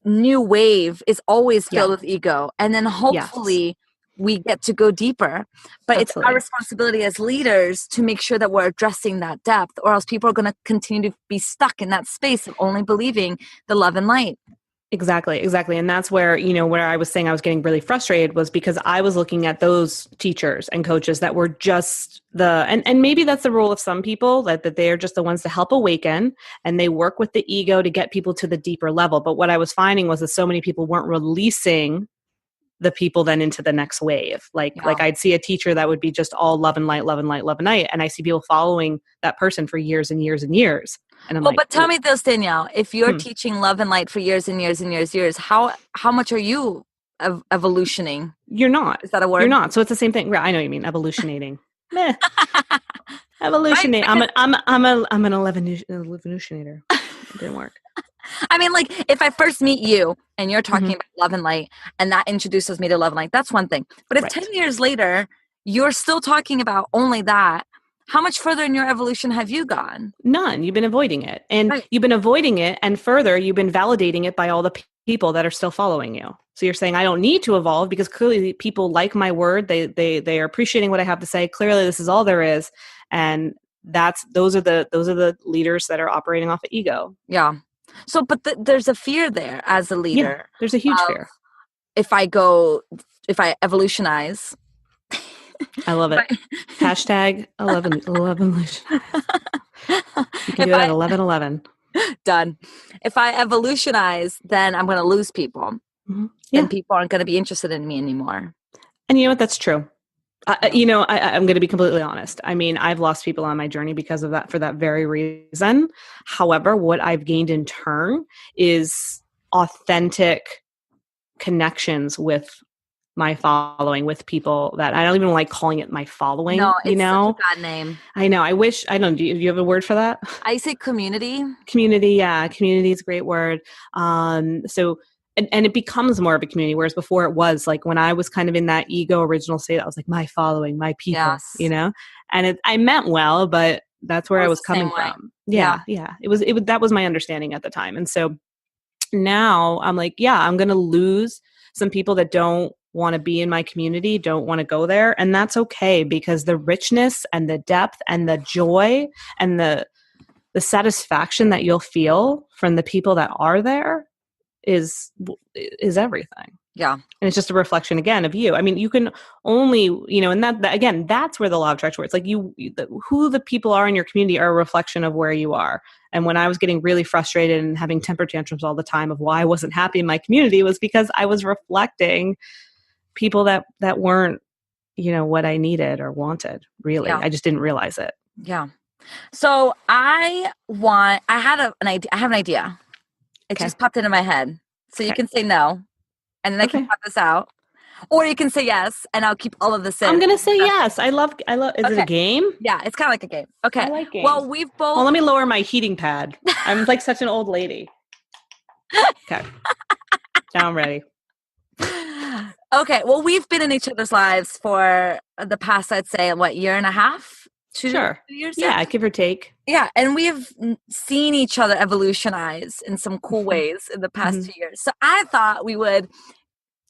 new wave is always filled with ego, and then hopefully we get to go deeper. But It's our responsibility as leaders to make sure that we're addressing that depth, or else people are going to continue to be stuck in that space of only believing the love and light. Exactly. And that's where, where I was saying I was getting really frustrated, was because I was looking at those teachers and coaches that were just and maybe that's the role of some people, that they are just the ones to help awaken, and they work with the ego to get people to the deeper level. But what I was finding was that so many people weren't releasing the people then into the next wave. Like I'd see a teacher that would be just all love and light, love and light, love and light. And I see people following that person for years and years and years. And I'm but tell me this, Danielle, if you're teaching love and light for years and years and years, how much are you evolutioning? You're not. Is that a word? You're not. So it's the same thing. I know what you mean. Evolutionating. Evolutionate. Right? I'm an evolutionator. It didn't work. I mean, like, if I first meet you and you're talking about love and light, and that introduces me to love and light, that's one thing. But if 10 years later, you're still talking about only that, how much further in your evolution have you gone? None. You've been avoiding it. And you've been avoiding it. And further, you've been validating it by all the people that are still following you. So you're saying, I don't need to evolve, because clearly people like my word. They are appreciating what I have to say. Clearly, this is all there is. And those are the leaders that are operating off of ego. Yeah. So, but there's a fear there as a leader. Yeah, there's a huge fear. If I evolutionize. I love it. Hashtag 11. You can do that at 11:11. Done. If I evolutionize, then I'm going to lose people. Yeah. Then people aren't going to be interested in me anymore. And you know what? That's true. I'm going to be completely honest. I mean, I've lost people on my journey because of that, for that very reason. However, what I've gained in turn is authentic connections with my following, with people that I don't even like calling it my following. No, you it's know, such a bad name. I know. I wish, I don't, do you have a word for that? I say community. Community. Yeah. Community is a great word. And it becomes more of a community. Whereas before it was like when I was kind of in that ego original state, I was like, my following, my people, Yes. you know, and I meant well, but that's where I was coming from. Yeah. It was, that was my understanding at the time. And so now I'm like, yeah, I'm going to lose some people that don't want to be in my community, don't want to go there. And that's okay, because the richness and the depth and the joy and the satisfaction that you'll feel from the people that are there is everything. Yeah. And it's just a reflection again of you. I mean, you can only, and that again, that's where the law of attraction works. Like who the people are in your community are a reflection of where you are. And when I was getting really frustrated and having temper tantrums all the time of why I wasn't happy in my community, was because I was reflecting people that weren't, what I needed or wanted, really. Yeah. I just didn't realize it. Yeah. So I have an idea. It just popped into my head. So you can say no, and then I can cut this out. Or you can say yes, and I'll keep all of this in. I'm going to say yes. I love, is it a game? Yeah, it's kind of like a game. Okay. I like games. Well, we've both... Well, let me lower my heating pad. I'm like such an old lady. Okay. Now I'm ready. Okay. Well, we've been in each other's lives for the past, I'd say, year and a half? 2 years? Yeah, give or take. Yeah, and we've seen each other evolutionize in some cool ways in the past 2 years. So I thought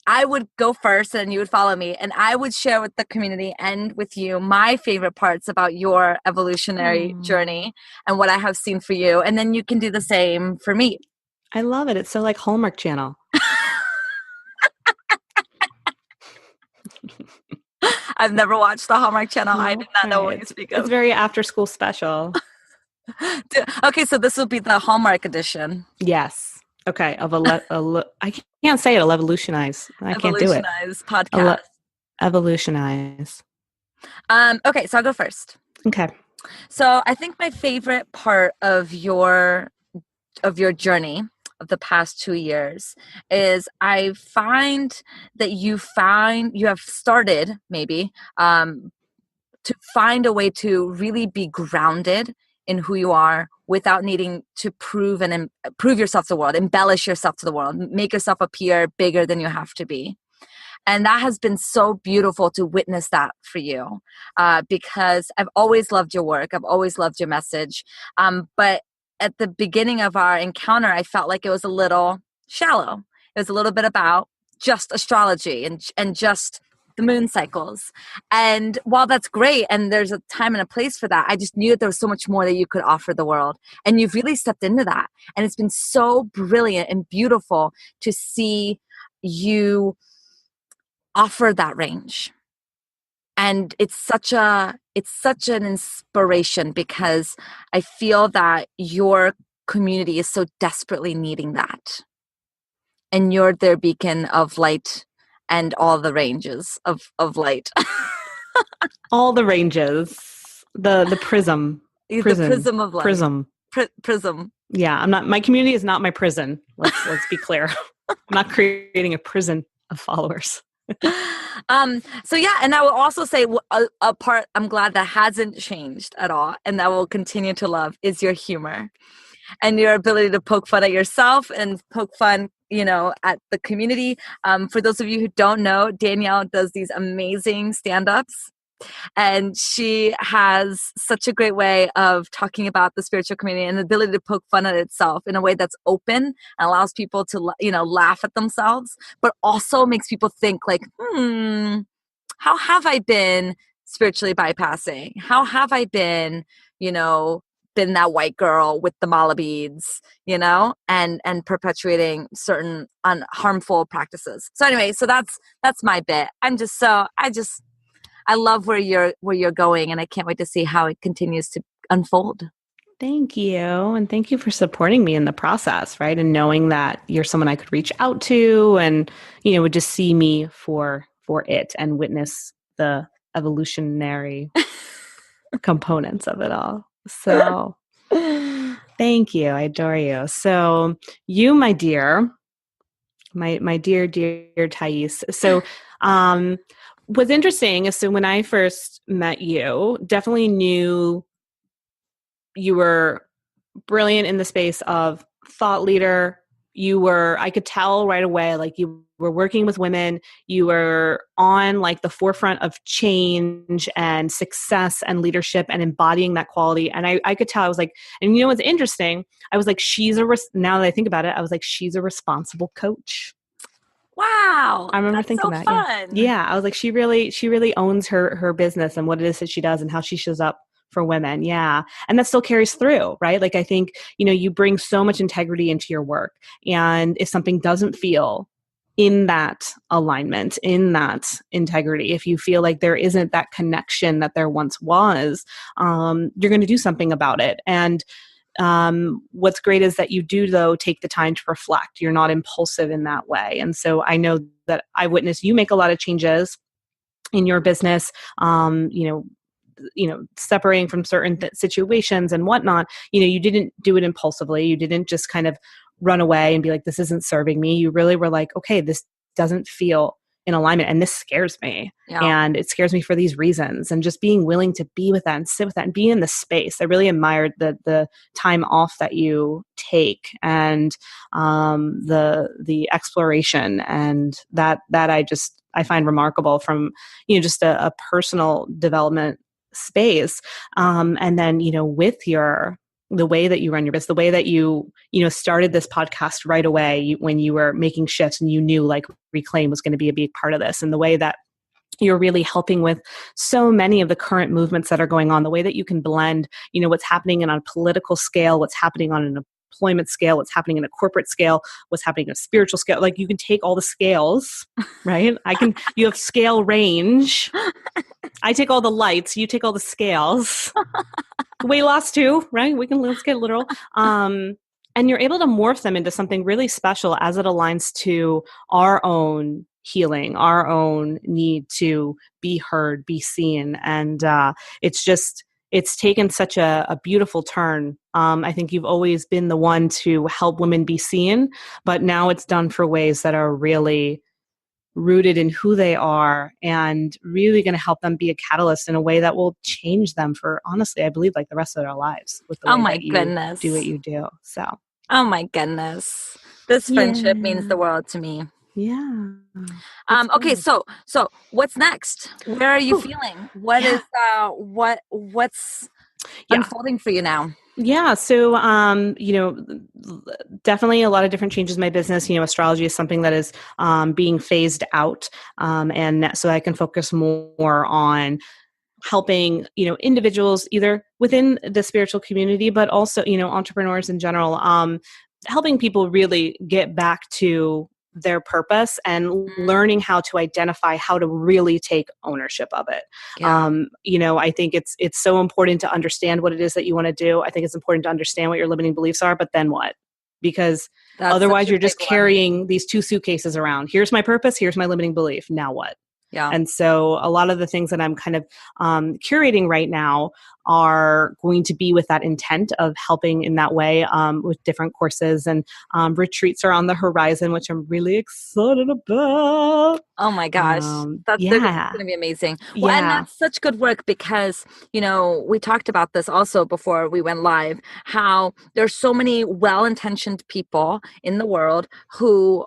I would go first and you would follow me, and I would share with the community and with you my favorite parts about your evolutionary journey and what I have seen for you. And then you can do the same for me. I love it. It's so like Hallmark Channel. I've never watched the Hallmark Channel. I did not know what you speak of. It's very after school special. Okay, so this will be the Hallmark edition. Yes. Okay. I can't say it. I'll evolutionize. I can't do it. Evolutionize podcast. Evolutionize. Okay, so I'll go first. Okay. So I think my favorite part of your journey of the past 2 years is I find that you have started maybe to find a way to really be grounded in who you are without needing to prove yourself to the world, embellish yourself to the world, make yourself appear bigger than you have to be. And that has been so beautiful to witness that for you, because I've always loved your work. I've always loved your message. But at the beginning of our encounter, I felt like it was a little shallow. It was a little bit about just astrology and just the moon cycles. And while that's great, and there's a time and a place for that, I just knew that there was so much more that you could offer the world. And you've really stepped into that. And it's been so brilliant and beautiful to see you offer that range. And it's such an inspiration, because I feel that your community is so desperately needing that. And you're their beacon of light and all the ranges of light. All the ranges. The prism. The prism of light. Prism. Yeah, my community is not my prison. Let's be clear. I'm not creating a prison of followers. So yeah, and I will also say a part I'm glad that hasn't changed at all, and that will continue to love, is your humor and your ability to poke fun at yourself and poke fun, at the community. For those of you who don't know, Danielle does these amazing stand-ups. And she has such a great way of talking about the spiritual community and the ability to poke fun at itself in a way that's open and allows people to, laugh at themselves, but also makes people think like, how have I been spiritually bypassing? How have I been, been that white girl with the mala beads, and perpetuating certain harmful practices. So anyway, so that's my bit. I love where you're going, and I can't wait to see how it continues to unfold. Thank you. And thank you for supporting me in the process, right? And knowing that you're someone I could reach out to and, would just see me for it and witness the evolutionary components of it all. So thank you. I adore you. So you, my dear, my dear, dear Thais. So what's interesting is so when I first met you, definitely knew you were brilliant in the space of thought leader. I could tell right away, like you were working with women, you were on like the forefront of change and success and leadership and embodying that quality. And I could tell, I was like, and what's interesting? I was like, now that I think about it, I was like, she's a responsible coach. Wow. I remember That's thinking so that. fun. Yeah. I was like, she really owns her business and what it is that she does and how she shows up for women. Yeah. And that still carries through, right? Like, I think, you bring so much integrity into your work. And if something doesn't feel in that alignment, in that integrity, if you feel like there isn't that connection that there once was, you're going to do something about it. And what's great is that you do, though, take the time to reflect. You're not impulsive in that way. And so I know that I witnessed you make a lot of changes in your business, separating from certain situations and whatnot. You didn't do it impulsively. You didn't just kind of run away and be like, this isn't serving me. You really were like, okay, this doesn't feel in alignment and this scares me. Yeah. And it scares me for these reasons. And just being willing to be with that and sit with that and be in the space. I really admired the time off that you take and the exploration, and that I find remarkable from just a personal development space. And then with the way that you run your business, the way that you started this podcast right away when you were making shifts and you knew like Reclaim was going to be a big part of this, and the way that you're really helping with so many of the current movements that are going on, the way that you can blend, what's happening on a political scale, what's happening on an employment scale, what's happening in a corporate scale, what's happening in a spiritual scale. Like, you can take all the scales, right? You have scale range. I take all the lights, you take all the scales. Weight loss too, right? Let's get literal. And you're able to morph them into something really special as it aligns to our own healing, our own need to be heard, be seen. And it's taken such a beautiful turn. I think you've always been the one to help women be seen, but now it's done for ways that are really rooted in who they are and really going to help them be a catalyst in a way that will change them for, honestly, I believe, like the rest of their lives with the way that you do what you do. So, oh my goodness, this friendship means the world to me. Yeah. Okay. So what's next? Where are you feeling? What is what's unfolding for you now? Yeah. So, definitely a lot of different changes in my business. Astrology is something that is being phased out. And so I can focus more on helping, individuals either within the spiritual community, but also, entrepreneurs in general, helping people really get back to their purpose and learning how to identify how to really take ownership of it. Yeah. I think it's so important to understand what it is that you want to do. I think it's important to understand what your limiting beliefs are, but then what? Because otherwise you're just carrying these two suitcases around. Here's my purpose. Here's my limiting belief. Now what? Yeah. And so a lot of the things that I'm kind of curating right now are going to be with that intent of helping in that way with different courses, and retreats are on the horizon, which I'm really excited about. Oh my gosh. That's going to be amazing. Well, and that's such good work because, we talked about this also before we went live, how there's so many well-intentioned people in the world who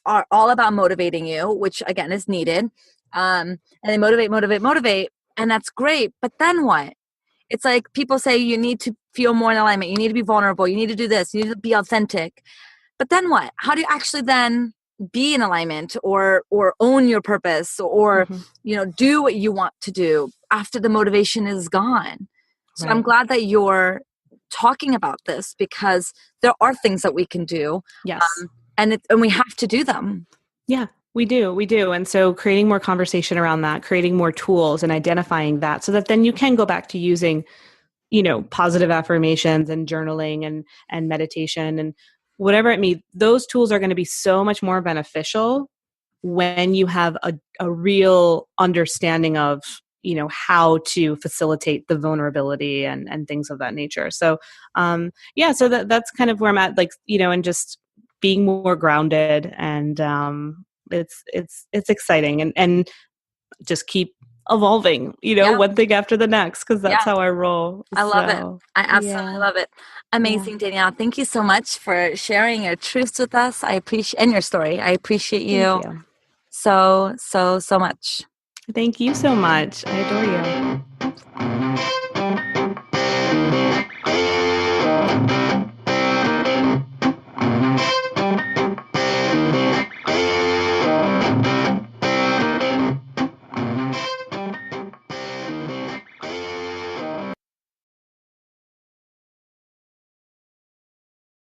are all about motivating you, which again is needed. And they motivate. And that's great. But then what? It's like people say you need to feel more in alignment. You need to be vulnerable. You need to do this. You need to be authentic. But then what? How do you actually then be in alignment or own your purpose or, do what you want to do after the motivation is gone? So I'm glad that you're talking about this because there are things that we can do. Yes. And we have to do them. Yeah, we do. And so creating more conversation around that, creating more tools and identifying that so that then you can go back to using positive affirmations and journaling and meditation and whatever it may be, those tools are going to be so much more beneficial when you have a real understanding of, how to facilitate the vulnerability and things of that nature. So, so that's kind of where I'm at, like, and just being more grounded, and it's exciting, and just keep evolving, Yeah. one thing after the next, because that's Yeah. how I roll. I love it. I absolutely Yeah. love it. Amazing, Danielle. Thank you so much for sharing your truths with us. I appreciate, and your story. I appreciate Thank you you. so, so, so much. Thank you so much. I adore you.